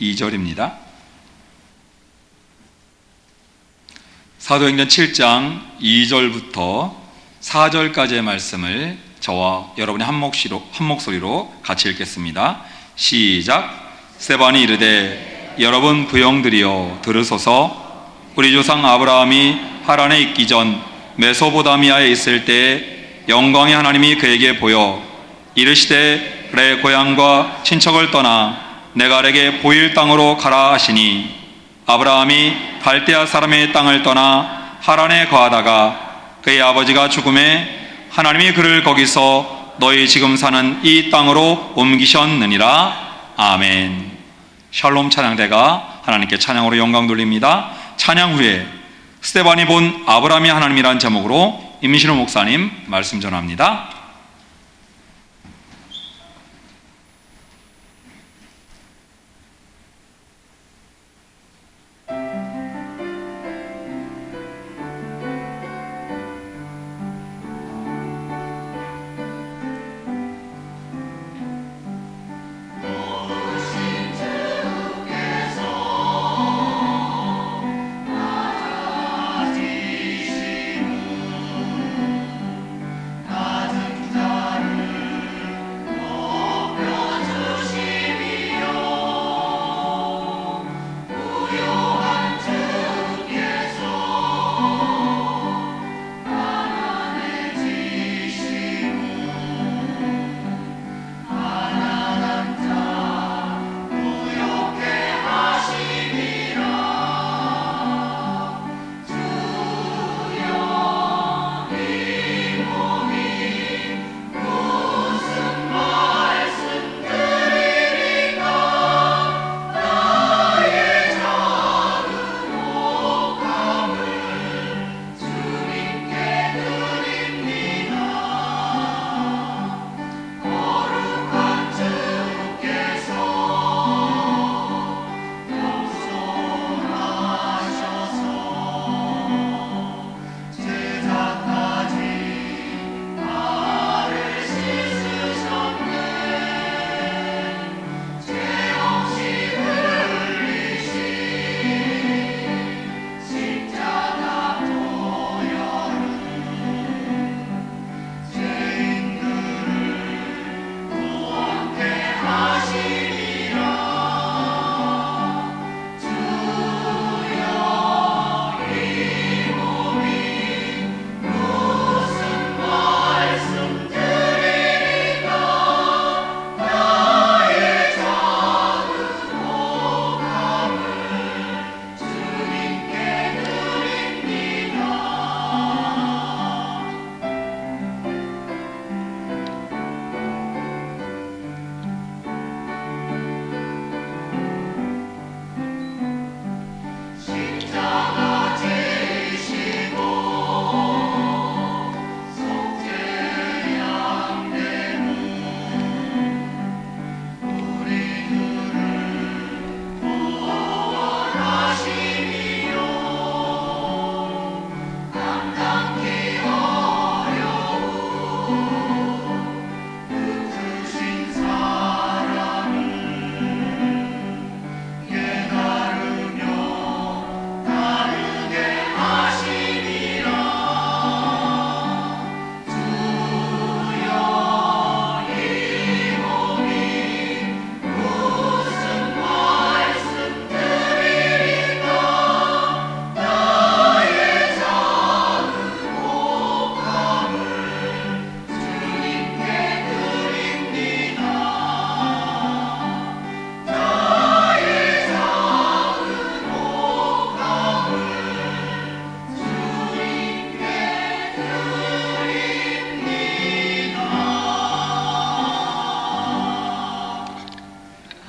2절입니다. 사도행전 7장 2절부터 4절까지의 말씀을 저와 여러분이 한 목소리로 같이 읽겠습니다. 시작. 스데반이 이르되 여러분 부형들이여 들으소서. 우리 조상 아브라함이 하란에 있기 전 메소보다미아에 있을 때 영광의 하나님이 그에게 보여 이르시되 그의 고향과 친척을 떠나 내가 내게 보일 땅으로 가라 하시니 아브라함이 갈대아 사람의 땅을 떠나 하란에 거하다가 그의 아버지가 죽음에 하나님이 그를 거기서 너희 지금 사는 이 땅으로 옮기셨느니라. 아멘. 샬롬 찬양대가 하나님께 찬양으로 영광 돌립니다. 찬양 후에 스데반이 본 아브라함이 하나님이란 제목으로 임신호 목사님 말씀 전합니다.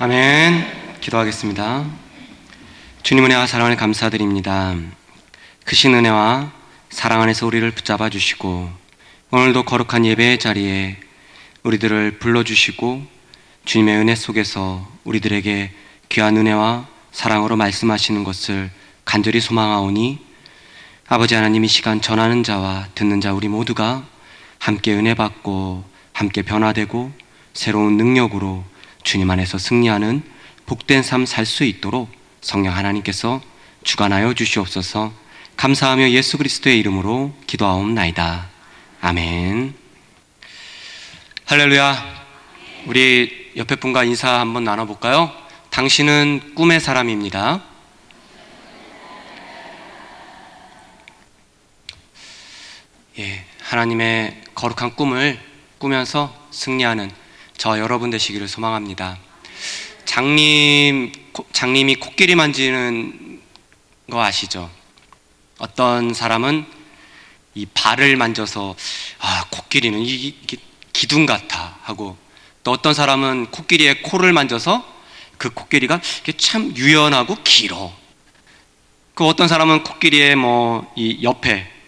아멘. 기도하겠습니다. 주님 은혜와 사랑을 감사드립니다. 크신 은혜와 사랑 안에서 우리를 붙잡아 주시고 오늘도 거룩한 예배의 자리에 우리들을 불러주시고 주님의 은혜 속에서 우리들에게 귀한 은혜와 사랑으로 말씀하시는 것을 간절히 소망하오니 아버지 하나님, 이 시간 전하는 자와 듣는 자 우리 모두가 함께 은혜 받고 함께 변화되고 새로운 능력으로 주님 안에서 승리하는 복된 삶 살 수 있도록 성령 하나님께서 주관하여 주시옵소서. 감사하며 예수 그리스도의 이름으로 기도하옵나이다. 아멘. 할렐루야. 우리 옆에 분과 인사 한번 나눠볼까요? 당신은 꿈의 사람입니다. 하나님의 거룩한 꿈을 꾸면서 승리하는 저 여러분 되시기를 소망합니다. 장님이 코끼리 만지는 거 아시죠? 어떤 사람은 이 발을 만져서 코끼리는 이게 기둥 같아 하고, 또 어떤 사람은 코끼리의 코를 만져서 그 코끼리가 참 유연하고 길어. 그 어떤 사람은 코끼리의 이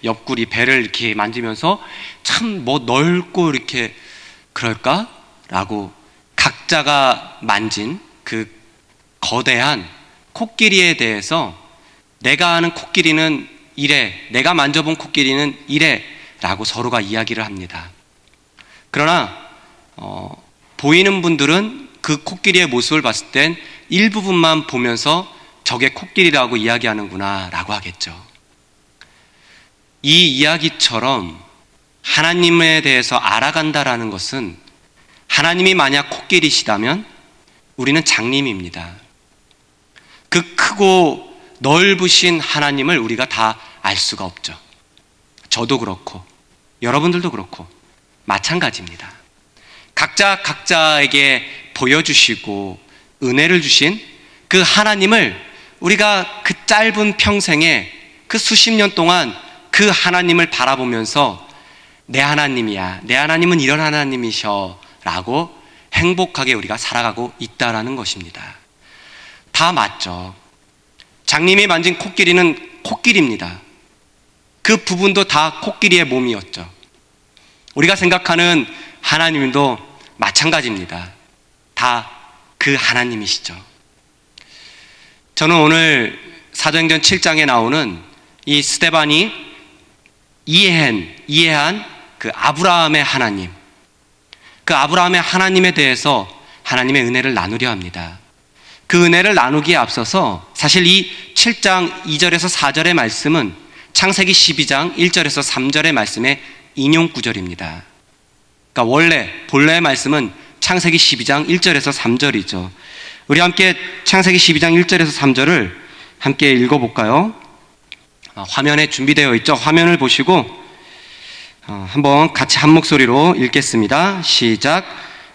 옆구리 배를 이렇게 만지면서 참 넓고 이렇게 그럴까라고 각자가 만진 그 거대한 코끼리에 대해서 내가 아는 코끼리는 이래, 내가 만져본 코끼리는 이래 라고 서로가 이야기를 합니다. 그러나 보이는 분들은 그 코끼리의 모습을 봤을 땐 일부분만 보면서 저게 코끼리라고 이야기하는구나 라고 하겠죠. 이 이야기처럼 하나님에 대해서 알아간다라는 것은, 하나님이 만약 코끼리시다면 우리는 장님입니다. 그 크고 넓으신 하나님을 우리가 다 알 수가 없죠. 저도 그렇고 여러분들도 그렇고 마찬가지입니다. 각자에게 보여주시고 은혜를 주신 그 하나님을 우리가 그 짧은 평생에 그 수십 년 동안 그 하나님을 바라보면서 내 하나님이야, 내 하나님은 이런 하나님이셔 라고 행복하게 우리가 살아가고 있다라는 것입니다. 다 맞죠. 장님이 만진 코끼리는 코끼리입니다. 그 부분도 다 코끼리의 몸이었죠. 우리가 생각하는 하나님도 마찬가지입니다. 다 그 하나님이시죠. 저는 오늘 사도행전 7장에 나오는 이 스데반이 이해한 그 아브라함의 하나님, 그 아브라함의 하나님에 대해서 하나님의 은혜를 나누려 합니다. 그 은혜를 나누기에 앞서서 사실 이 7장 2절에서 4절의 말씀은 창세기 12장 1절에서 3절의 말씀의 인용 구절입니다. 그러니까 본래의 말씀은 창세기 12장 1절에서 3절이죠. 우리 함께 창세기 12장 1절에서 3절을 함께 읽어볼까요? 화면에 준비되어 있죠. 화면을 보시고 한번 같이 한 목소리로 읽겠습니다. 시작.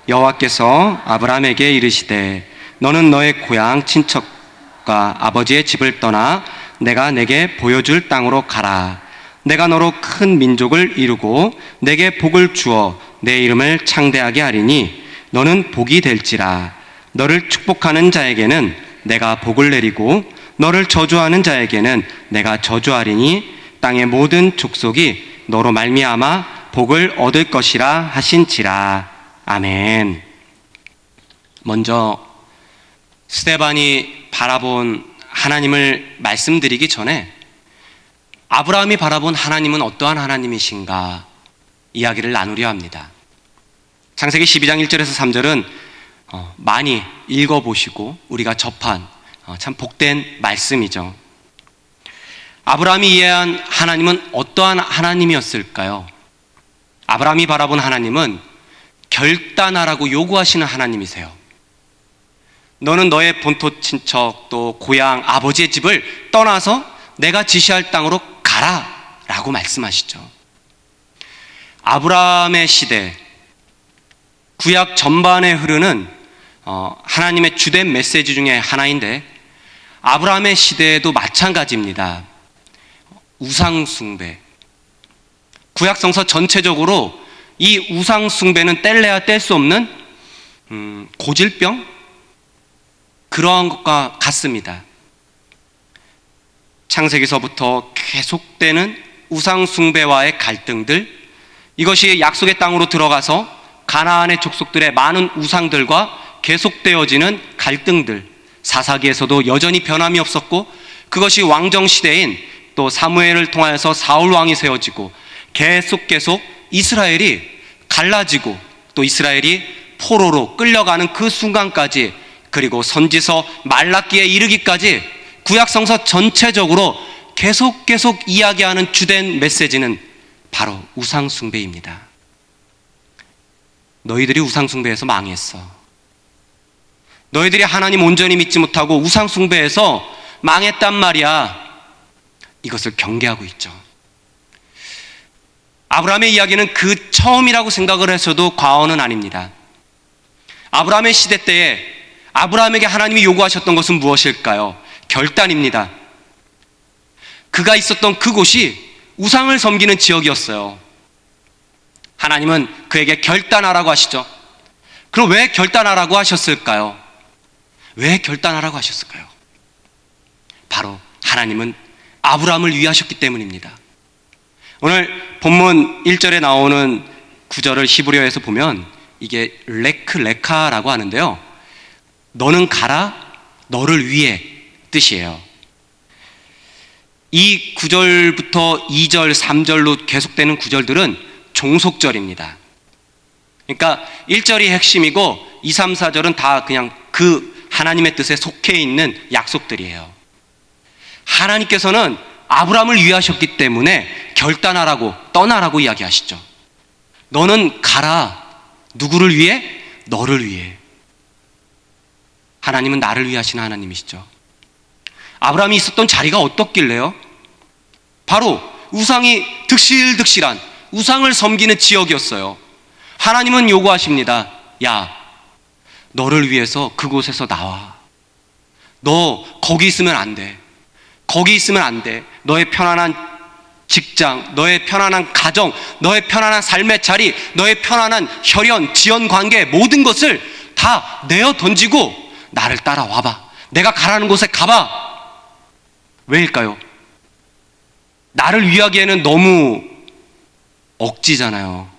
여호와께서 아브라함에게 이르시되 너는 너의 고향 친척과 아버지의 집을 떠나 내가 내게 보여줄 땅으로 가라. 내가 너로 큰 민족을 이루고 내게 복을 주어 내 이름을 창대하게 하리니 너는 복이 될지라. 너를 축복하는 자에게는 내가 복을 내리고 너를 저주하는 자에게는 내가 저주하리니 땅의 모든 족속이 너로 말미암아 복을 얻을 것이라 하신지라. 아멘. 먼저 스데반이 바라본 하나님을 말씀드리기 전에 아브라함이 바라본 하나님은 어떠한 하나님이신가 이야기를 나누려 합니다. 창세기 12장 1절에서 3절은 많이 읽어보시고 우리가 접한 참 복된 말씀이죠. 아브라함이 이해한 하나님은 어떠한 하나님이었을까요? 아브라함이 바라본 하나님은 결단하라고 요구하시는 하나님이세요. 너는 너의 본토 친척 또 고향 아버지의 집을 떠나서 내가 지시할 땅으로 가라 라고 말씀하시죠. 아브라함의 시대, 구약 전반에 흐르는 하나님의 주된 메시지 중에 하나인데, 아브라함의 시대에도 마찬가지입니다. 우상숭배. 구약 성서 전체적으로 이 우상숭배는 뗄래야 뗄 수 없는 고질병? 그러한 것과 같습니다. 창세기서부터 계속되는 우상숭배와의 갈등들, 이것이 약속의 땅으로 들어가서 가나안의 족속들의 많은 우상들과 계속되어지는 갈등들, 사사기에서도 여전히 변함이 없었고, 그것이 왕정시대인 또 사무엘을 통하여서 사울 왕이 세워지고 계속 이스라엘이 갈라지고 또 이스라엘이 포로로 끌려가는 그 순간까지 그리고 선지서 말라기에 이르기까지 구약성서 전체적으로 계속 이야기하는 주된 메시지는 바로 우상숭배입니다. 너희들이 우상숭배에서 망했어. 너희들이 하나님 온전히 믿지 못하고 우상숭배에서 망했단 말이야. 이것을 경계하고 있죠. 아브라함의 이야기는 그 처음이라고 생각을 해서도 과언은 아닙니다. 아브라함의 시대 때에 아브라함에게 하나님이 요구하셨던 것은 무엇일까요? 결단입니다. 그가 있었던 그곳이 우상을 섬기는 지역이었어요. 하나님은 그에게 결단하라고 하시죠. 그럼 왜 결단하라고 하셨을까요? 왜 결단하라고 하셨을까요? 바로 하나님은 아브라함을 위하셨기 때문입니다. 오늘 본문 1절에 나오는 구절을 히브리어에서 보면 이게 레카라고 하는데요. 너는 가라, 너를 위해 뜻이에요. 이 9절부터 2절, 3절로 계속되는 구절들은 종속절입니다. 그러니까 1절이 핵심이고 2, 3, 4절은 다 그냥 그 하나님의 뜻에 속해 있는 약속들이에요. 하나님께서는 아브라함을 위하셨기 때문에 결단하라고, 떠나라고 이야기하시죠. 너는 가라. 누구를 위해? 너를 위해. 하나님은 나를 위하시는 하나님이시죠. 아브라함이 있었던 자리가 어떻길래요? 바로 우상이 득실득실한 우상을 섬기는 지역이었어요. 하나님은 요구하십니다. 야, 너를 위해서 그곳에서 나와. 너 거기 있으면 안 돼. 거기 있으면 안 돼. 너의 편안한 직장, 너의 편안한 가정, 너의 편안한 삶의 자리, 너의 편안한 혈연, 지연 관계 모든 것을 다 내어 던지고 나를 따라와봐. 내가 가라는 곳에 가봐. 왜일까요? 나를 위하기에는 너무 억지잖아요.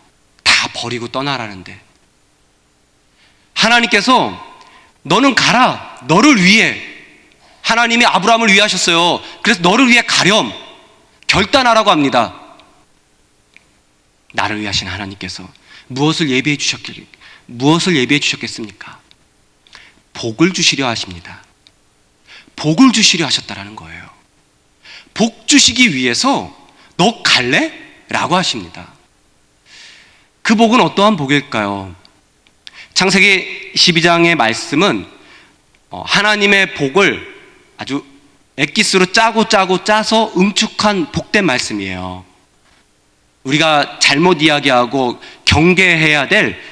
다 버리고 떠나라는데. 하나님께서 너는 가라. 너를 위해. 하나님이 아브라함을 위하셨어요. 그래서 너를 위해 가렴. 결단하라고 합니다. 나를 위하신 하나님께서 무엇을 예비해 주셨겠습니까? 복을 주시려 하십니다. 복을 주시려 하셨다라는 거예요. 복 주시기 위해서 너 갈래? 라고 하십니다. 그 복은 어떠한 복일까요? 창세기 12장의 말씀은 하나님의 복을 아주 엑기스로 짜서 응축한 복된 말씀이에요. 우리가 잘못 이야기하고 경계해야 될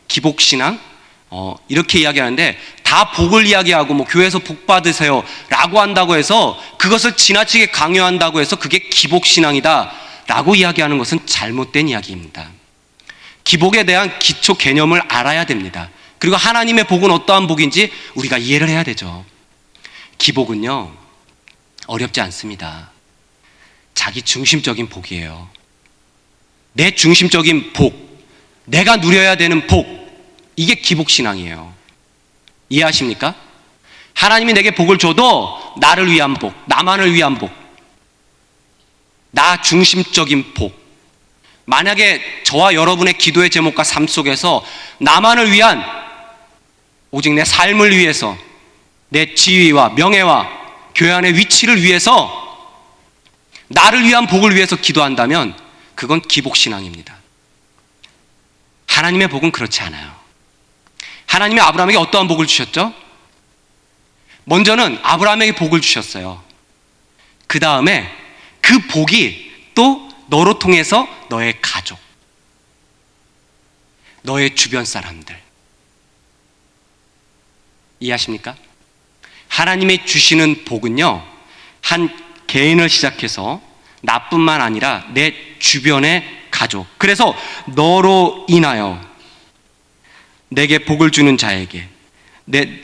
기복신앙 이렇게 이야기하는데 다 복을 이야기하고 뭐 교회에서 복 받으세요 라고 한다고 해서 그것을 지나치게 강요한다고 해서 그게 기복신앙이다 라고 이야기하는 것은 잘못된 이야기입니다. 기복에 대한 기초 개념을 알아야 됩니다. 그리고 하나님의 복은 어떠한 복인지 우리가 이해를 해야 되죠. 기복은요 어렵지 않습니다. 자기 중심적인 복이에요. 내 중심적인 복, 내가 누려야 되는 복, 이게 기복신앙이에요. 이해하십니까? 하나님이 내게 복을 줘도 나를 위한 복, 나만을 위한 복, 나 중심적인 복. 만약에 저와 여러분의 기도의 제목과 삶 속에서 나만을 위한, 오직 내 삶을 위해서, 내 지위와 명예와 교회 안의 위치를 위해서, 나를 위한 복을 위해서 기도한다면 그건 기복신앙입니다. 하나님의 복은 그렇지 않아요. 하나님이 아브라함에게 어떠한 복을 주셨죠? 먼저는 아브라함에게 복을 주셨어요. 그 다음에 그 복이 또 너로 통해서 너의 가족, 너의 주변 사람들. 이해하십니까? 하나님이 주시는 복은요, 한 개인을 시작해서 나뿐만 아니라 내 주변의 가족, 그래서 너로 인하여 내게 복을 주는 자에게,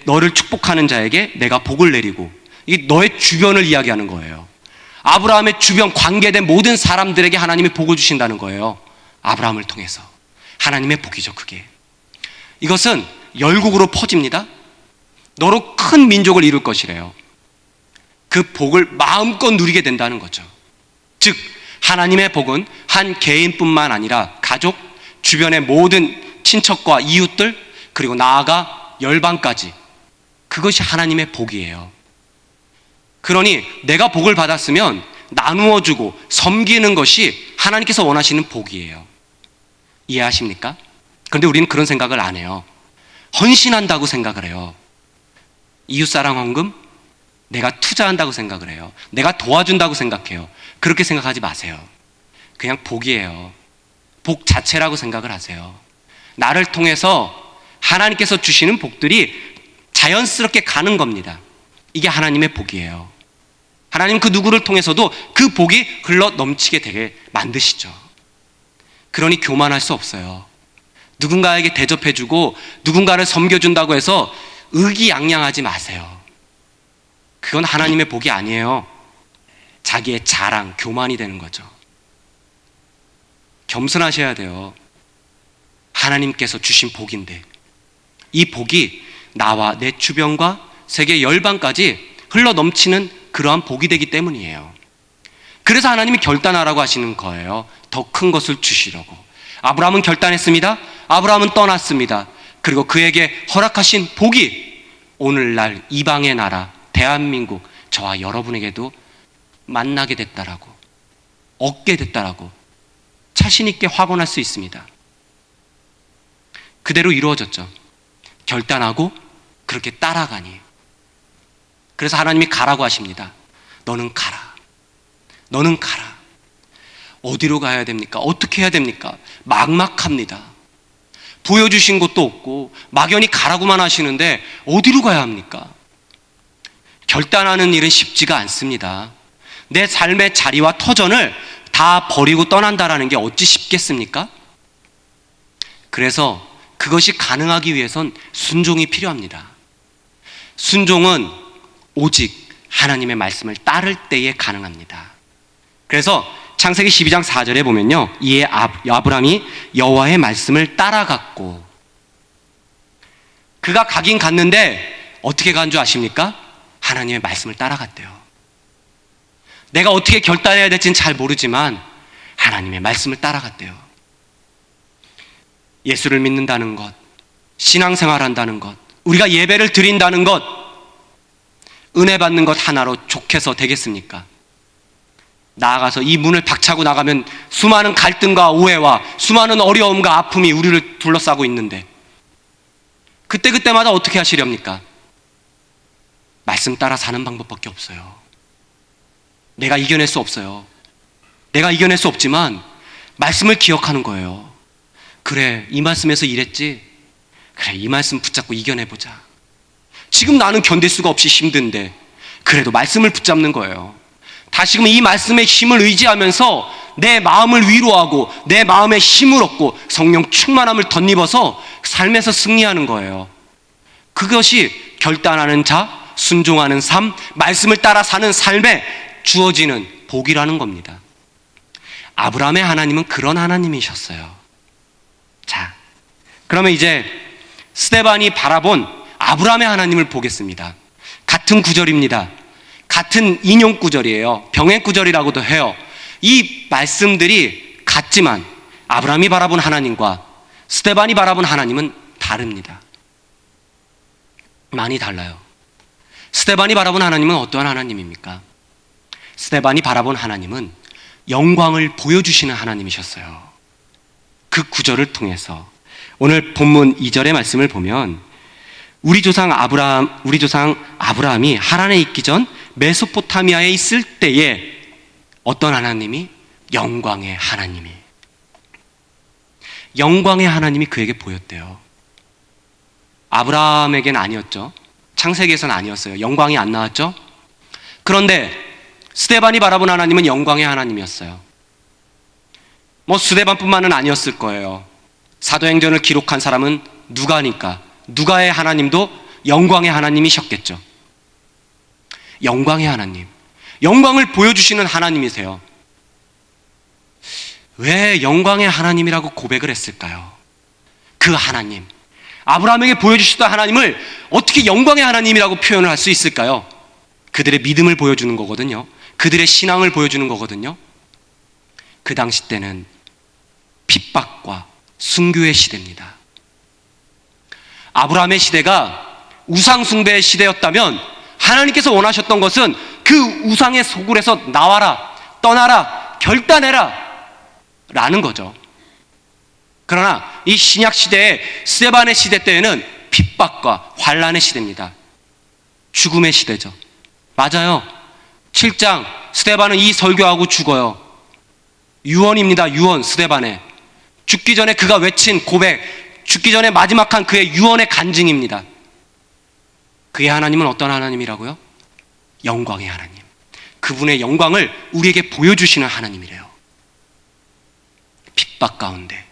너를 축복하는 자에게 내가 복을 내리고, 이게 너의 주변을 이야기하는 거예요. 아브라함의 주변 관계된 모든 사람들에게 하나님이 복을 주신다는 거예요. 아브라함을 통해서. 하나님의 복이죠, 그게. 이것은 열국으로 퍼집니다. 너로 큰 민족을 이룰 것이래요. 그 복을 마음껏 누리게 된다는 거죠. 즉 하나님의 복은 한 개인뿐만 아니라 가족, 주변의 모든 친척과 이웃들, 그리고 나아가 열방까지 그것이 하나님의 복이에요. 그러니 내가 복을 받았으면 나누어주고 섬기는 것이 하나님께서 원하시는 복이에요. 이해하십니까? 그런데 우리는 그런 생각을 안 해요. 헌신한다고 생각을 해요. 이웃사랑 헌금? 내가 투자한다고 생각을 해요. 내가 도와준다고 생각해요. 그렇게 생각하지 마세요. 그냥 복이에요. 복 자체라고 생각을 하세요. 나를 통해서 하나님께서 주시는 복들이 자연스럽게 가는 겁니다. 이게 하나님의 복이에요. 하나님 그 누구를 통해서도 그 복이 흘러 넘치게 되게 만드시죠. 그러니 교만할 수 없어요. 누군가에게 대접해주고 누군가를 섬겨준다고 해서 의기양양하지 마세요. 그건 하나님의 복이 아니에요. 자기의 자랑, 교만이 되는 거죠. 겸손하셔야 돼요. 하나님께서 주신 복인데 이 복이 나와 내 주변과 세계 열방까지 흘러 넘치는 그러한 복이 되기 때문이에요. 그래서 하나님이 결단하라고 하시는 거예요. 더 큰 것을 주시려고. 아브라함은 결단했습니다. 아브라함은 떠났습니다. 그리고 그에게 허락하신 복이 오늘날 이방의 나라 대한민국 저와 여러분에게도 만나게 됐다라고, 얻게 됐다라고 자신 있게 확언할 수 있습니다. 그대로 이루어졌죠. 결단하고 그렇게 따라가니. 그래서 하나님이 가라고 하십니다. 너는 가라. 너는 가라. 어디로 가야 됩니까? 어떻게 해야 됩니까? 막막합니다. 보여주신 것도 없고 막연히 가라고만 하시는데 어디로 가야 합니까? 결단하는 일은 쉽지가 않습니다. 내 삶의 자리와 터전을 다 버리고 떠난다라는 게 어찌 쉽겠습니까? 그래서 그것이 가능하기 위해선 순종이 필요합니다. 순종은 오직 하나님의 말씀을 따를 때에 가능합니다. 그래서 창세기 12장 4절에 보면요, 이에 아브라함이 여호와의 말씀을 따라갔고, 그가 가긴 갔는데 어떻게 간 줄 아십니까? 하나님의 말씀을 따라갔대요. 내가 어떻게 결단해야 될지는 잘 모르지만 하나님의 말씀을 따라갔대요. 예수를 믿는다는 것, 신앙생활한다는 것, 우리가 예배를 드린다는 것, 은혜 받는 것 하나로 족해서 되겠습니까? 나아가서 이 문을 박차고 나가면 수많은 갈등과 오해와 수많은 어려움과 아픔이 우리를 둘러싸고 있는데 그때마다 어떻게 하시렵니까? 말씀 따라 사는 방법밖에 없어요. 내가 이겨낼 수 없어요. 내가 이겨낼 수 없지만 말씀을 기억하는 거예요. 그래, 이 말씀에서 이랬지? 그래, 이 말씀 붙잡고 이겨내보자. 지금 나는 견딜 수가 없이 힘든데 그래도 말씀을 붙잡는 거예요. 다시금 이 말씀의 힘을 의지하면서 내 마음을 위로하고 내 마음에 힘을 얻고 성령 충만함을 덧입어서 삶에서 승리하는 거예요. 그것이 결단하는 자, 순종하는 삶, 말씀을 따라 사는 삶에 주어지는 복이라는 겁니다. 아브라함의 하나님은 그런 하나님이셨어요. 자, 그러면 이제 스데반이 바라본 아브라함의 하나님을 보겠습니다. 같은 구절입니다. 같은 인용 구절이에요. 병행 구절이라고도 해요. 이 말씀들이 같지만 아브라함이 바라본 하나님과 스데반이 바라본 하나님은 다릅니다. 많이 달라요. 스데반이 바라본 하나님은 어떠한 하나님입니까? 스데반이 바라본 하나님은 영광을 보여주시는 하나님이셨어요. 그 구절을 통해서 오늘 본문 2절의 말씀을 보면 우리 조상 아브라함이 하란에 있기 전 메소포타미아에 있을 때에 어떤 하나님이? 영광의 하나님이 그에게 보였대요. 아브라함에게는 아니었죠. 창세기에서는 아니었어요. 영광이 안 나왔죠. 그런데 스데반이 바라본 하나님은 영광의 하나님이었어요. 스데반뿐만은 아니었을 거예요. 사도행전을 기록한 사람은 누가니까 누가의 하나님도 영광의 하나님이셨겠죠. 영광의 하나님, 영광을 보여주시는 하나님이세요. 왜 영광의 하나님이라고 고백을 했을까요? 그 하나님, 아브라함에게 보여주시던 하나님을 어떻게 영광의 하나님이라고 표현을 할 수 있을까요? 그들의 믿음을 보여주는 거거든요. 그들의 신앙을 보여주는 거거든요. 그 당시 때는 핍박과 순교의 시대입니다. 아브라함의 시대가 우상숭배의 시대였다면 하나님께서 원하셨던 것은 그 우상의 소굴에서 나와라, 떠나라, 결단해라 라는 거죠. 그러나 이 신약 시대의 스데반의 시대 때에는 핍박과 환난의 시대입니다. 죽음의 시대죠. 맞아요. 7장 스데반은 이 설교하고 죽어요. 유언입니다. 유언. 스데반의 죽기 전에 그가 외친 고백, 죽기 전에 마지막한 그의 유언의 간증입니다. 그의 하나님은 어떤 하나님이라고요? 영광의 하나님. 그분의 영광을 우리에게 보여주시는 하나님이래요. 핍박 가운데,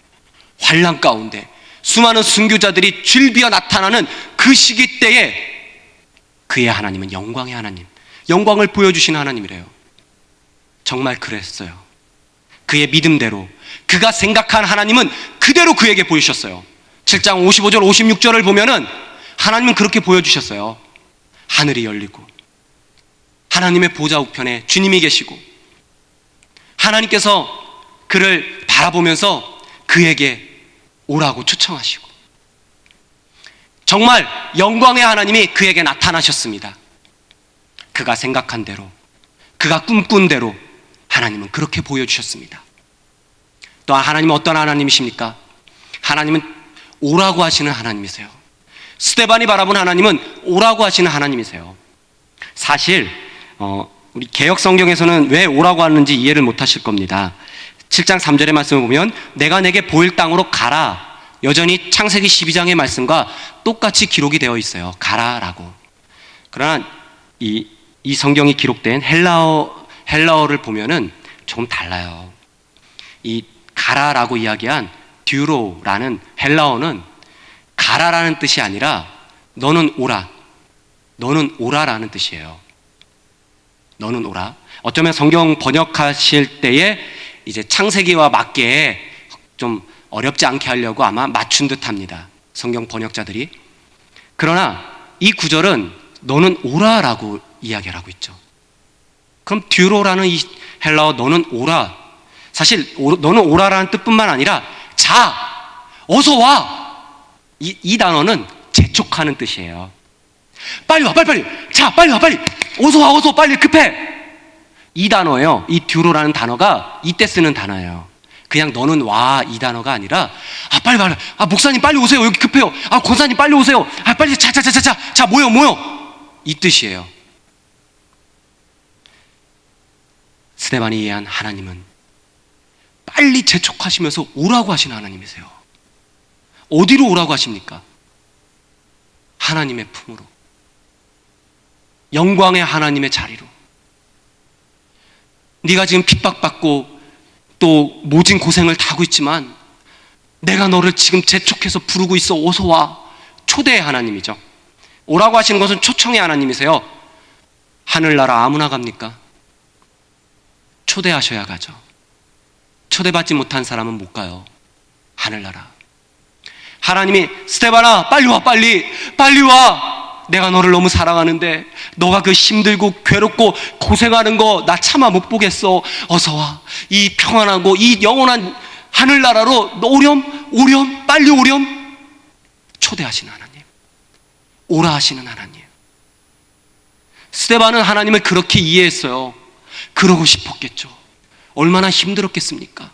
환난 가운데 수많은 순교자들이 줄비어 나타나는 그 시기 때에 그의 하나님은 영광의 하나님, 영광을 보여주시는 하나님이래요. 정말 그랬어요. 그의 믿음대로, 그가 생각한 하나님은 그대로 그에게 보이셨어요. 7장 55절 56절을 보면은 하나님은 그렇게 보여주셨어요. 하늘이 열리고 하나님의 보좌 우편에 주님이 계시고 하나님께서 그를 바라보면서 그에게 오라고 초청하시고 정말 영광의 하나님이 그에게 나타나셨습니다. 그가 생각한 대로, 그가 꿈꾼 대로 하나님은 그렇게 보여주셨습니다. 또한 하나님은 어떤 하나님이십니까? 하나님은 오라고 하시는 하나님이세요. 스데반이 바라본 하나님은 오라고 하시는 하나님이세요. 사실 우리 개역 성경에서는 왜 오라고 하는지 이해를 못 하실 겁니다. 7장 3절의 말씀을 보면 내가 내게 보일 땅으로 가라. 여전히 창세기 12장의 말씀과 똑같이 기록이 되어 있어요. 가라라고. 그러나 이 성경이 기록된 헬라어를 보면은 조금 달라요. 이 가라라고 이야기한 듀로라는 헬라어는 가라라는 뜻이 아니라 너는 오라, 너는 오라라는 뜻이에요. 너는 오라. 어쩌면 성경 번역하실 때에 이제 창세기와 맞게 좀 어렵지 않게 하려고 아마 맞춘 듯합니다. 성경 번역자들이. 그러나 이 구절은 너는 오라라고 이야기를 하고 있죠. 그럼 듀로라는 이 헬라어 너는 오라. 사실 너는 오라라는 뜻뿐만 아니라 자, 어서 와. 이 단어는 재촉하는 뜻이에요. 빨리 와, 빨리. 자, 빨리 와, 빨리. 어서 와, 어서 빨리 급해. 이 단어예요. 이 듀로라는 단어가 이때 쓰는 단어예요. 그냥 너는 와 이 단어가 아니라 빨리. 목사님 빨리 오세요. 여기 급해요. 권사님 빨리 오세요. 빨리 자 모여. 이 뜻이에요. 스데반이 이해한 하나님은 빨리 재촉하시면서 오라고 하시는 하나님이세요. 어디로 오라고 하십니까? 하나님의 품으로, 영광의 하나님의 자리로. 네가 지금 핍박받고 또 모진 고생을 당하고 있지만 내가 너를 지금 재촉해서 부르고 있어. 어서 와. 초대의 하나님이죠. 오라고 하시는 것은 초청의 하나님이세요. 하늘나라 아무나 갑니까? 초대하셔야 가죠. 초대받지 못한 사람은 못 가요. 하늘나라. 하나님이 스데반아 빨리 와, 빨리 와. 내가 너를 너무 사랑하는데 너가 그 힘들고 괴롭고 고생하는 거 나 차마 못 보겠어. 어서 와. 이 평안하고 이 영원한 하늘나라로 너 오렴 빨리 오렴. 초대하시는 하나님, 오라 하시는 하나님. 스데반은 하나님을 그렇게 이해했어요. 그러고 싶었겠죠. 얼마나 힘들었겠습니까?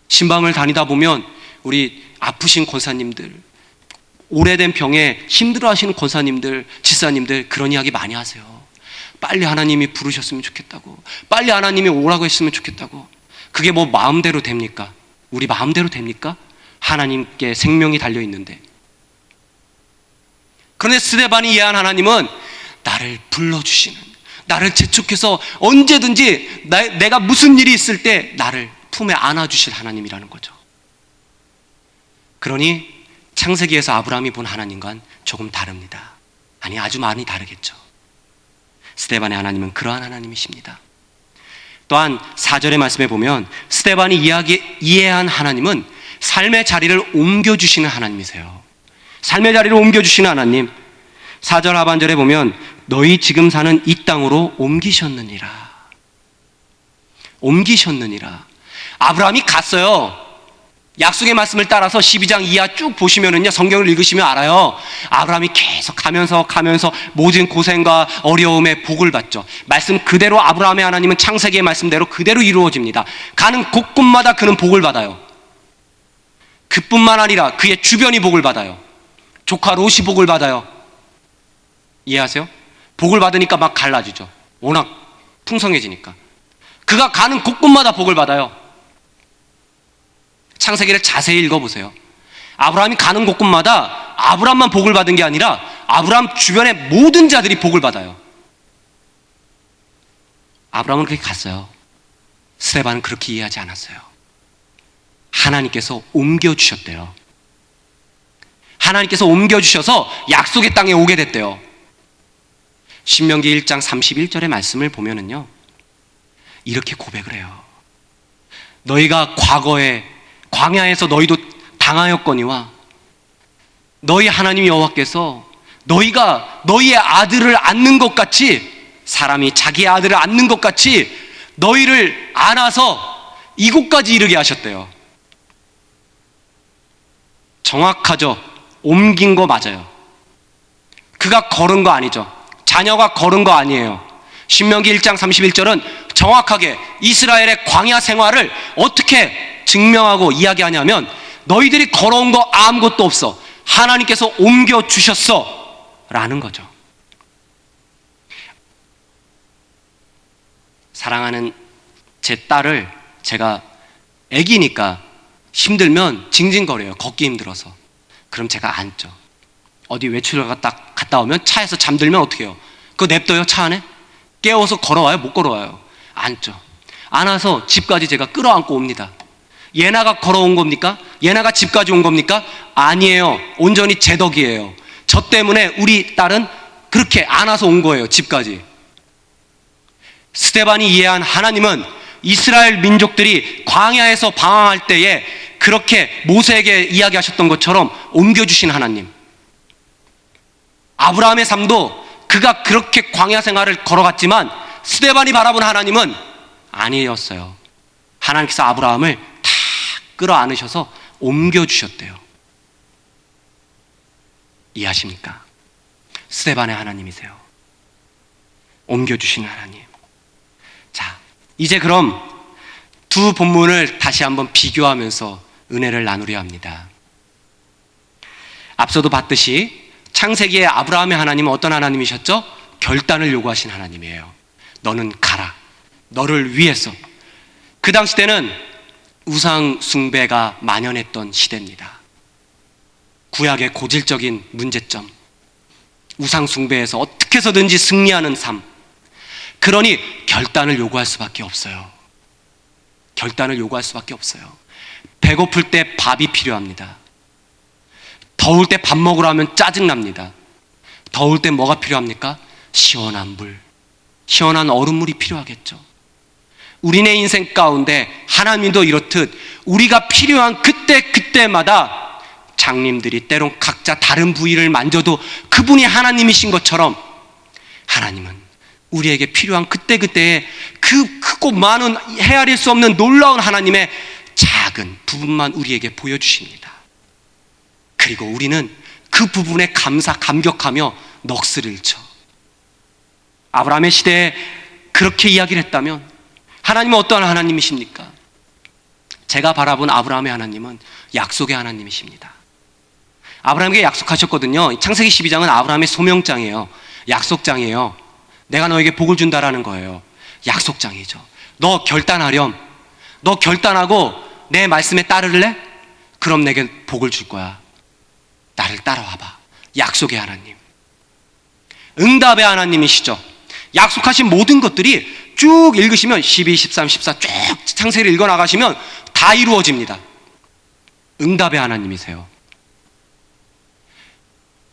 신방을 다니다 보면 우리 아프신 권사님들, 오래된 병에 힘들어하시는 권사님들, 지사님들 그런 이야기 많이 하세요. 빨리 하나님이 부르셨으면 좋겠다고, 빨리 하나님이 오라고 했으면 좋겠다고. 그게 뭐 마음대로 됩니까? 우리 마음대로 됩니까? 하나님께 생명이 달려있는데. 그런데 스데반이 이해한 하나님은 나를 불러주시는, 나를 재촉해서 언제든지 내가 무슨 일이 있을 때 나를 품에 안아주실 하나님이라는 거죠. 그러니 창세기에서 아브라함이 본 하나님과는 조금 다릅니다. 아니, 아주 많이 다르겠죠. 스데반의 하나님은 그러한 하나님이십니다. 또한 4절의 말씀에 보면 스데반이 이해한 하나님은 삶의 자리를 옮겨주시는 하나님이세요. 삶의 자리를 옮겨주시는 하나님. 4절 하반절에 보면 너희 지금 사는 이 땅으로 옮기셨느니라. 아브라함이 갔어요. 약속의 말씀을 따라서 12장 이하 쭉 보시면은요, 성경을 읽으시면 알아요. 아브라함이 계속 가면서 모든 고생과 어려움에 복을 받죠. 말씀 그대로 아브라함의 하나님은 창세기의 말씀대로 그대로 이루어집니다. 가는 곳곳마다 그는 복을 받아요. 그뿐만 아니라 그의 주변이 복을 받아요. 조카 롯이 복을 받아요. 이해하세요? 복을 받으니까 막 갈라지죠. 워낙 풍성해지니까. 그가 가는 곳곳마다 복을 받아요. 창세기를 자세히 읽어보세요. 아브라함이 가는 곳곳마다 아브라함만 복을 받은 게 아니라 아브라함 주변의 모든 자들이 복을 받아요. 아브라함은 그렇게 갔어요. 스데반은 그렇게 이해하지 않았어요. 하나님께서 옮겨주셨대요. 하나님께서 옮겨주셔서 약속의 땅에 오게 됐대요. 신명기 1장 31절의 말씀을 보면은요, 이렇게 고백을 해요. 너희가 과거에 광야에서 너희도 당하였거니와 너희 하나님 여호와께서 너희가 너희의 아들을 안는 것 같이, 사람이 자기의 아들을 안는 것 같이 너희를 안아서 이곳까지 이르게 하셨대요. 정확하죠. 옮긴 거 맞아요. 그가 걸은 거 아니죠. 자녀가 걸은 거 아니에요. 신명기 1장 31절은 정확하게 이스라엘의 광야 생활을 어떻게 증명하고 이야기하냐면, 너희들이 걸어온 거 아무것도 없어, 하나님께서 옮겨주셨어 라는 거죠. 사랑하는 제 딸을 제가 애기니까 힘들면 징징거려요. 걷기 힘들어서. 그럼 제가 안죠. 어디 외출을 갔다 오면 차에서 잠들면 어떻게 해요? 그거 냅둬요? 차 안에? 깨워서 걸어와요? 못 걸어와요? 안죠. 안아서 집까지 제가 끌어안고 옵니다. 예나가 걸어온 겁니까? 예나가 집까지 온 겁니까? 아니에요. 온전히 제 덕이에요. 저 때문에 우리 딸은 그렇게 안아서 온 거예요. 집까지. 스데반이 이해한 하나님은 이스라엘 민족들이 광야에서 방황할 때에 그렇게 모세에게 이야기하셨던 것처럼 옮겨주신 하나님. 아브라함의 삶도 그가 그렇게 광야 생활을 걸어갔지만 스데반이 바라본 하나님은 아니었어요. 하나님께서 아브라함을 다 끌어안으셔서 옮겨주셨대요. 이해하십니까? 스데반의 하나님이세요. 옮겨주시는 하나님. 자, 이제 그럼 두 본문을 다시 한번 비교하면서 은혜를 나누려 합니다. 앞서도 봤듯이 창세기의 아브라함의 하나님은 어떤 하나님이셨죠? 결단을 요구하신 하나님이에요. 너는 가라. 너를 위해서. 그 당시 때는 우상 숭배가 만연했던 시대입니다. 구약의 고질적인 문제점, 우상 숭배에서 어떻게 해서든지 승리하는 삶. 그러니 결단을 요구할 수밖에 없어요. 결단을 요구할 수밖에 없어요. 배고플 때 밥이 필요합니다. 더울 때 밥 먹으러 하면 짜증납니다. 더울 때 뭐가 필요합니까? 시원한 물, 시원한 얼음물이 필요하겠죠. 우리네 인생 가운데 하나님도 이렇듯 우리가 필요한 그때마다 장님들이 때론 각자 다른 부위를 만져도 그분이 하나님이신 것처럼 하나님은 우리에게 필요한 그때의 그 크고 많은 헤아릴 수 없는 놀라운 하나님의 작은 부분만 우리에게 보여주십니다. 그리고 우리는 그 부분에 감격하며 넋을 잃죠. 아브라함의 시대에 그렇게 이야기를 했다면 하나님은 어떠한 하나님이십니까? 제가 바라본 아브라함의 하나님은 약속의 하나님이십니다. 아브라함에게 약속하셨거든요. 창세기 12장은 아브라함의 소명장이에요. 약속장이에요. 내가 너에게 복을 준다라는 거예요. 약속장이죠. 너 결단하렴. 너 결단하고 내 말씀에 따를래? 그럼 내게 복을 줄 거야. 나를 따라와봐. 약속의 하나님. 응답의 하나님이시죠. 약속하신 모든 것들이 쭉 읽으시면 12, 13, 14 쭉 창세기를 읽어나가시면 다 이루어집니다. 응답의 하나님이세요.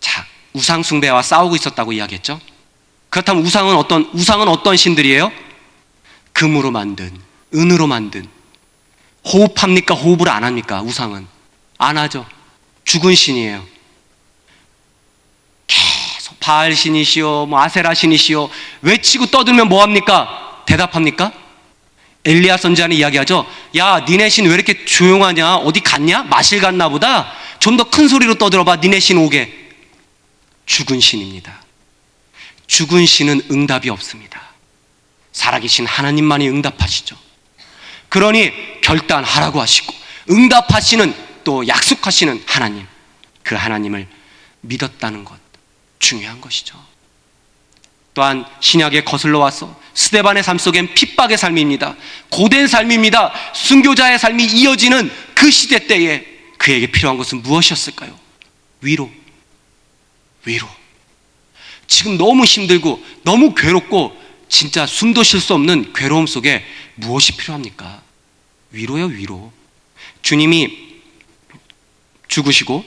자, 우상 숭배와 싸우고 있었다고 이야기했죠. 그렇다면 우상은 어떤 신들이에요? 금으로 만든, 은으로 만든. 호흡합니까? 호흡을 안 합니까? 우상은 안 하죠. 죽은 신이에요. 계속 바알 신이시오, 아세라 신이시오 외치고 떠들면 뭐합니까? 대답합니까? 엘리야 선지자는 이야기하죠. 야, 니네 신 왜 이렇게 조용하냐? 어디 갔냐? 마실 갔나 보다. 좀 더 큰 소리로 떠들어봐. 니네 신 오게. 죽은 신입니다. 죽은 신은 응답이 없습니다. 살아계신 하나님만이 응답하시죠. 그러니 결단하라고 하시고 응답하시는, 또 약속하시는 하나님, 그 하나님을 믿었다는 것, 중요한 것이죠. 또한 신약에 거슬러 와서 스데반의 삶 속엔 핍박의 삶입니다. 고된 삶입니다. 순교자의 삶이 이어지는 그 시대 때에 그에게 필요한 것은 무엇이었을까요? 위로. 지금 너무 힘들고 너무 괴롭고 진짜 숨도 쉴 수 없는 괴로움 속에 무엇이 필요합니까? 위로요, 위로. 주님이 죽으시고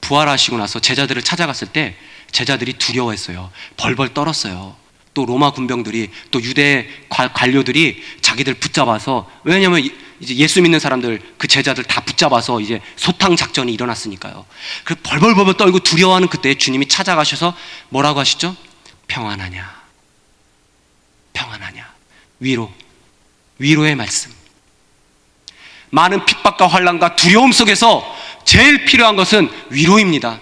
부활하시고 나서 제자들을 찾아갔을 때 제자들이 두려워했어요. 벌벌 떨었어요. 또 로마 군병들이, 또 유대 관료들이 자기들 붙잡아서, 왜냐하면 이제 예수 믿는 사람들, 그 제자들 다 붙잡아서 이제 소탕 작전이 일어났으니까요. 그 벌벌 떨고 두려워하는 그때 주님이 찾아가셔서 뭐라고 하시죠? 평안하냐? 위로의 말씀. 많은 핍박과 환난과 두려움 속에서 제일 필요한 것은 위로입니다.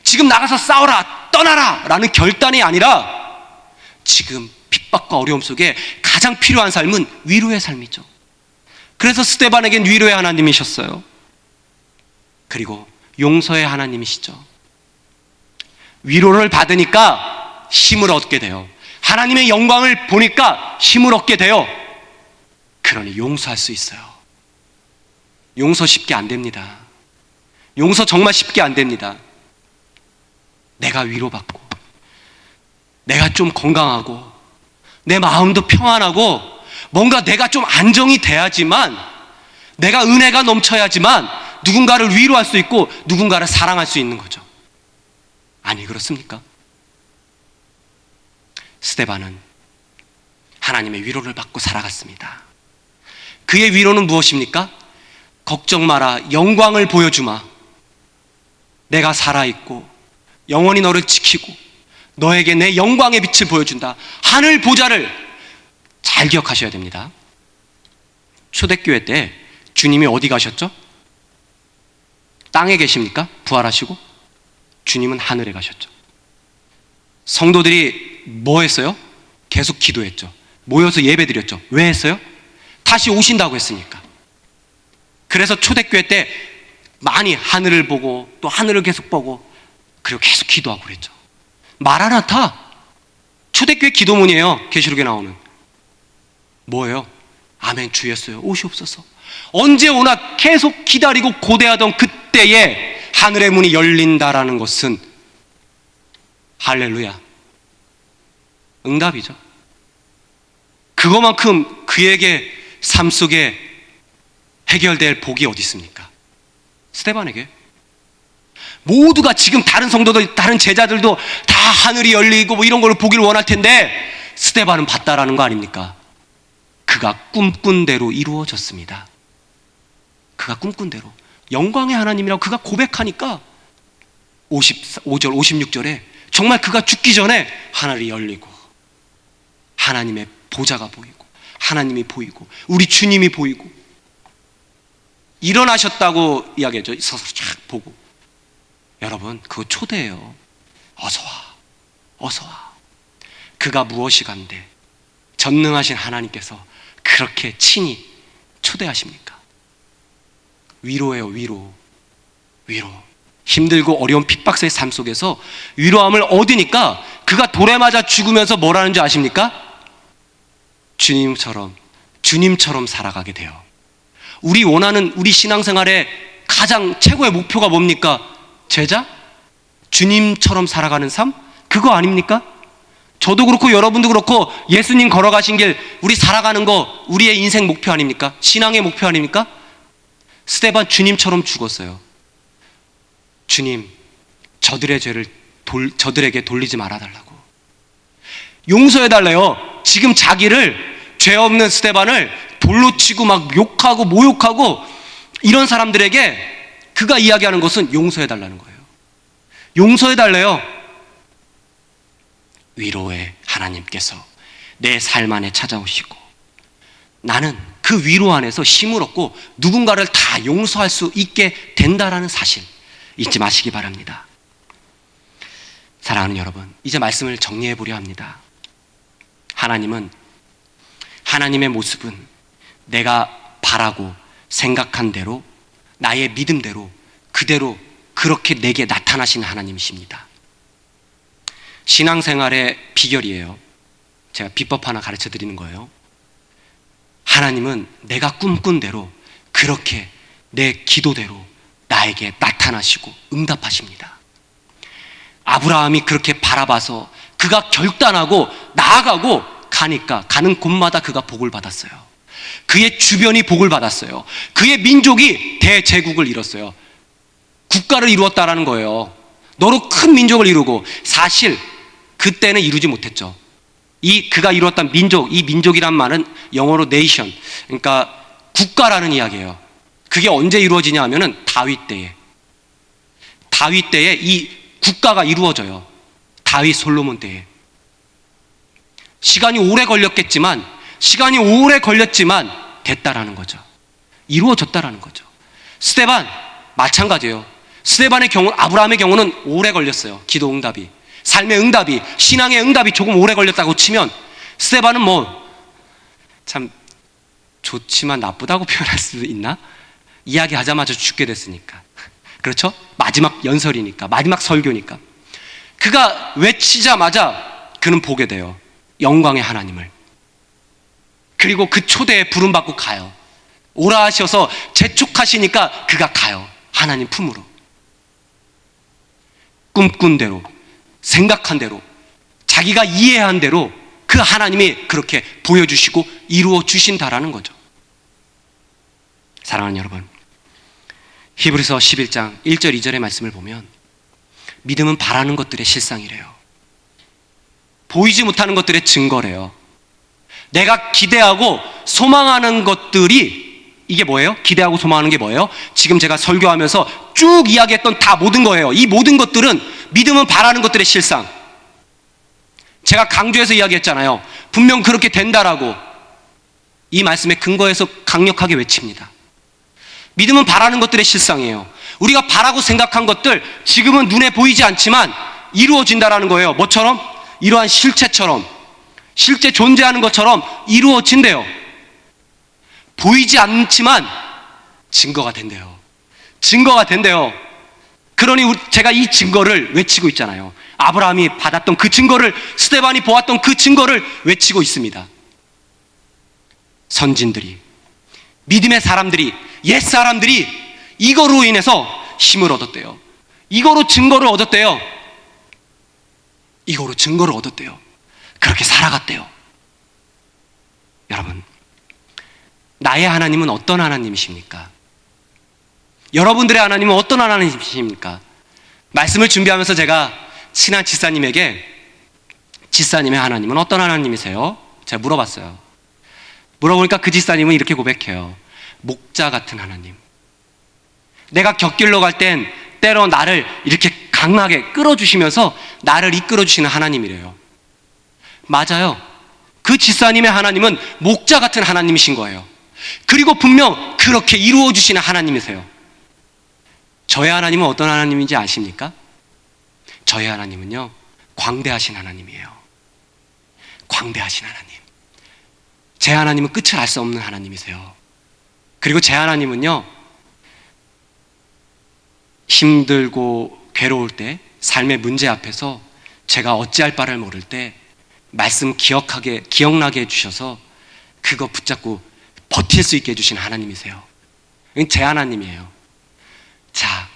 지금 나가서 싸워라, 떠나라 라는 결단이 아니라 지금 핍박과 어려움 속에 가장 필요한 삶은 위로의 삶이죠. 그래서 스데반에겐 위로의 하나님이셨어요. 그리고 용서의 하나님이시죠. 위로를 받으니까 힘을 얻게 돼요. 하나님의 영광을 보니까 힘을 얻게 돼요. 그러니 용서할 수 있어요. 용서 쉽게 안 됩니다. 용서 정말 쉽게 안 됩니다. 내가 위로받고, 내가 좀 건강하고, 내 마음도 평안하고, 뭔가 내가 좀 안정이 돼야지만, 내가 은혜가 넘쳐야지만 누군가를 위로할 수 있고 누군가를 사랑할 수 있는 거죠. 아니, 그렇습니까? 스데반은 하나님의 위로를 받고 살아갔습니다. 그의 위로는 무엇입니까? 걱정 마라, 영광을 보여주마. 내가 살아있고 영원히 너를 지키고 너에게 내 영광의 빛을 보여준다. 하늘 보좌를 잘 기억하셔야 됩니다. 초대교회 때 주님이 어디 가셨죠? 땅에 계십니까? 부활하시고? 주님은 하늘에 가셨죠. 성도들이 뭐 했어요? 계속 기도했죠. 모여서 예배 드렸죠. 왜 했어요? 다시 오신다고 했으니까. 그래서 초대교회 때 많이 하늘을 보고 또 하늘을 계속 보고 그리고 계속 기도하고 그랬죠. 마라나타, 초대교회 기도문이에요. 계시록에 나오는. 뭐예요? 아멘 주였어요. 오시옵소서. 언제 오나 계속 기다리고 고대하던 그때에 하늘의 문이 열린다라는 것은 할렐루야, 응답이죠. 그것만큼 그에게 삶 속에 해결될 복이 어디 있습니까? 스데반에게 모두가, 지금 다른 성도들, 다른 제자들도 다 하늘이 열리고 뭐 이런 걸 보기를 원할 텐데 스데반은 봤다라는 거 아닙니까? 그가 꿈꾼 대로 이루어졌습니다. 그가 꿈꾼 대로 영광의 하나님이라고 그가 고백하니까 55절 56절에 정말 그가 죽기 전에 하늘이 열리고 하나님의 보좌가 보이고 하나님이 보이고 우리 주님이 보이고 일어나셨다고 이야기하죠. 서서 쫙 보고. 여러분, 그거 초대예요. 어서 와. 그가 무엇이 간데 전능하신 하나님께서 그렇게 친히 초대하십니까? 위로예요. 위로. 힘들고 어려운 핍박사의 삶 속에서 위로함을 얻으니까 그가 돌에 맞아 죽으면서 뭐라는 줄 아십니까? 주님처럼 살아가게 돼요. 우리 원하는 우리 신앙생활의 가장 최고의 목표가 뭡니까? 제자? 주님처럼 살아가는 삶? 그거 아닙니까? 저도 그렇고 여러분도 그렇고 예수님 걸어가신 길, 우리 살아가는 거 우리의 인생 목표 아닙니까? 신앙의 목표 아닙니까? 스데반 주님처럼 죽었어요. 주님, 저들의 죄를 저들에게 돌리지 말아달라고. 용서해달래요. 지금 자기를, 죄 없는 스데반을 돌로 치고 막 욕하고 모욕하고 이런 사람들에게 그가 이야기하는 것은 용서해달라는 거예요. 용서해달래요. 위로의 하나님께서 내 삶 안에 찾아오시고 나는 그 위로 안에서 힘을 얻고 누군가를 다 용서할 수 있게 된다라는 사실 잊지 마시기 바랍니다. 사랑하는 여러분, 이제 말씀을 정리해 보려 합니다. 하나님의 모습은 내가 바라고 생각한 대로, 나의 믿음대로 그대로 그렇게 내게 나타나시는 하나님이십니다. 신앙생활의 비결이에요. 제가 비법 하나 가르쳐 드리는 거예요. 하나님은 내가 꿈꾼 대로 그렇게 내 기도대로 나에게 나타나시고 응답하십니다. 아브라함이 그렇게 바라봐서 그가 결단하고 나아가고 가니까 가는 곳마다 그가 복을 받았어요. 그의 주변이 복을 받았어요. 그의 민족이 대제국을 이뤘어요. 국가를 이루었다라는 거예요. 너로 큰 민족을 이루고, 사실 그때는 이루지 못했죠. 그가 이루었던 민족, 이 민족이란 말은 영어로 nation, 그러니까 국가라는 이야기예요. 그게 언제 이루어지냐 하면은 다윗 때에 이 국가가 이루어져요. 다윗 솔로몬 때에. 시간이 오래 걸렸지만 됐다라는 거죠. 이루어졌다라는 거죠. 스데반 마찬가지예요. 스데반의 경우, 아브라함의 경우는 오래 걸렸어요. 기도 응답이, 삶의 응답이, 신앙의 응답이 조금 오래 걸렸다고 치면, 스데반은 참 좋지만 나쁘다고 표현할 수도 있나? 이야기하자마자 죽게 됐으니까. 그렇죠? 마지막 연설이니까, 마지막 설교니까. 그가 외치자마자 그는 보게 돼요. 영광의 하나님을. 그리고 그 초대에 부름받고 가요. 오라 하셔서 재촉하시니까 그가 가요. 하나님 품으로. 꿈꾼 대로, 생각한 대로, 자기가 이해한 대로 그 하나님이 그렇게 보여주시고 이루어 주신다라는 거죠. 사랑하는 여러분, 히브리서 11장 1절 2절의 말씀을 보면 믿음은 바라는 것들의 실상이래요. 보이지 못하는 것들의 증거래요. 내가 기대하고 소망하는 것들이, 이게 뭐예요? 기대하고 소망하는 게 뭐예요? 지금 제가 설교하면서 쭉 이야기했던 다 모든 거예요. 이 모든 것들은 믿음은 바라는 것들의 실상. 제가 강조해서 이야기했잖아요. 분명 그렇게 된다라고. 이 말씀에 근거해서 강력하게 외칩니다. 믿음은 바라는 것들의 실상이에요. 우리가 바라고 생각한 것들, 지금은 눈에 보이지 않지만 이루어진다라는 거예요. 뭐처럼? 이러한 실체처럼, 실제 존재하는 것처럼 이루어진대요. 보이지 않지만 증거가 된대요. 증거가 된대요. 그러니 제가 이 증거를 외치고 있잖아요. 아브라함이 받았던 그 증거를, 스데반이 보았던 그 증거를 외치고 있습니다. 선진들이, 믿음의 사람들이, 옛 사람들이 이거로 인해서 힘을 얻었대요. 이거로 증거를 얻었대요. 그렇게 살아갔대요. 여러분, 나의 하나님은 어떤 하나님이십니까? 여러분들의 하나님은 어떤 하나님이십니까? 말씀을 준비하면서 제가 친한 지사님에게, 지사님의 하나님은 어떤 하나님이세요? 제가 물어봤어요. 물어보니까 그 지사님은 이렇게 고백해요. 목자 같은 하나님. 내가 곁길로 갈 땐 때로 나를 이렇게 강하게 끌어주시면서 나를 이끌어주시는 하나님이래요. 맞아요. 그 지사님의 하나님은 목자 같은 하나님이신 거예요. 그리고 분명 그렇게 이루어주시는 하나님이세요. 저의 하나님은 어떤 하나님인지 아십니까? 저의 하나님은요, 광대하신 하나님이에요. 광대하신 하나님. 제 하나님은 끝을 알 수 없는 하나님이세요. 그리고 제 하나님은요, 힘들고 괴로울 때, 삶의 문제 앞에서 제가 어찌할 바를 모를 때 말씀 기억나게 해주셔서 그거 붙잡고 버틸 수 있게 해주신 하나님이세요. 제 하나님이에요. 자,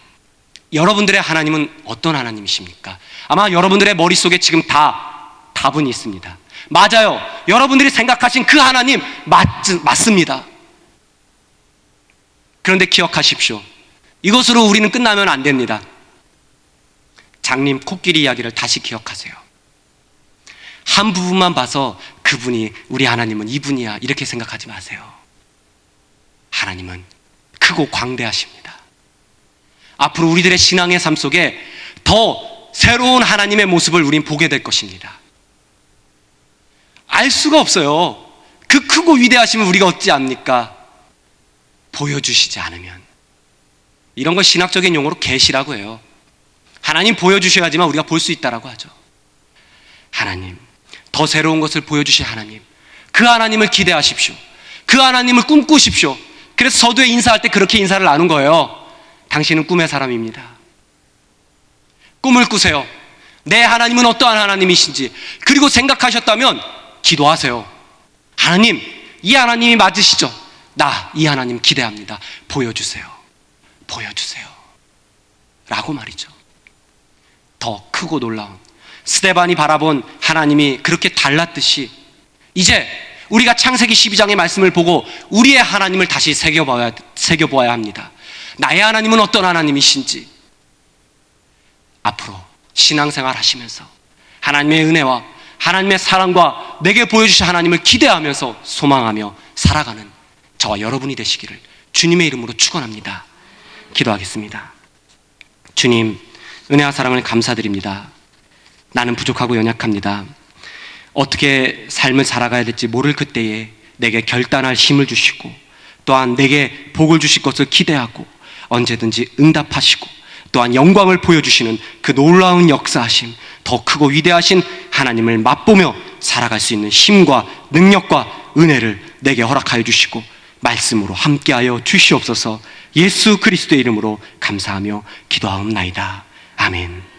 여러분들의 하나님은 어떤 하나님이십니까? 아마 여러분들의 머릿속에 지금 답은 있습니다. 맞아요. 여러분들이 생각하신 그 하나님 맞습니다. 그런데 기억하십시오. 이것으로 우리는 끝나면 안 됩니다. 장님 코끼리 이야기를 다시 기억하세요. 한 부분만 봐서 그분이, 우리 하나님은 이분이야, 이렇게 생각하지 마세요. 하나님은 크고 광대하십니다. 앞으로 우리들의 신앙의 삶 속에 더 새로운 하나님의 모습을 우린 보게 될 것입니다. 알 수가 없어요. 그 크고 위대하심을 우리가 어찌 압니까? 보여주시지 않으면. 이런 걸 신학적인 용어로 계시라고 해요. 하나님 보여주셔야지만 우리가 볼 수 있다라고 하죠. 하나님, 더 새로운 것을 보여주실 하나님, 그 하나님을 기대하십시오. 그 하나님을 꿈꾸십시오. 그래서 서두에 인사할 때 그렇게 인사를 나눈 거예요. 당신은 꿈의 사람입니다. 꿈을 꾸세요. 내 하나님은 어떠한 하나님이신지, 그리고 생각하셨다면 기도하세요. 하나님, 이 하나님이 맞으시죠? 나 이 하나님 기대합니다. 보여주세요. 보여주세요. 라고 말이죠. 더 크고 놀라운 스데반이 바라본 하나님이 그렇게 달랐듯이 이제 우리가 창세기 12장의 말씀을 보고 우리의 하나님을 다시 새겨보아야 합니다. 나의 하나님은 어떤 하나님이신지, 앞으로 신앙생활 하시면서 하나님의 은혜와 하나님의 사랑과 내게 보여주신 하나님을 기대하면서 소망하며 살아가는 저와 여러분이 되시기를 주님의 이름으로 축원합니다. 기도하겠습니다. 주님, 은혜와 사랑을 감사드립니다. 나는 부족하고 연약합니다. 어떻게 삶을 살아가야 될지 모를 그때에 내게 결단할 힘을 주시고, 또한 내게 복을 주실 것을 기대하고 언제든지 응답하시고, 또한 영광을 보여주시는 그 놀라운 역사하심, 더 크고 위대하신 하나님을 맛보며 살아갈 수 있는 힘과 능력과 은혜를 내게 허락하여 주시고 말씀으로 함께하여 주시옵소서. 예수 그리스도의 이름으로 감사하며 기도하옵나이다. 아멘.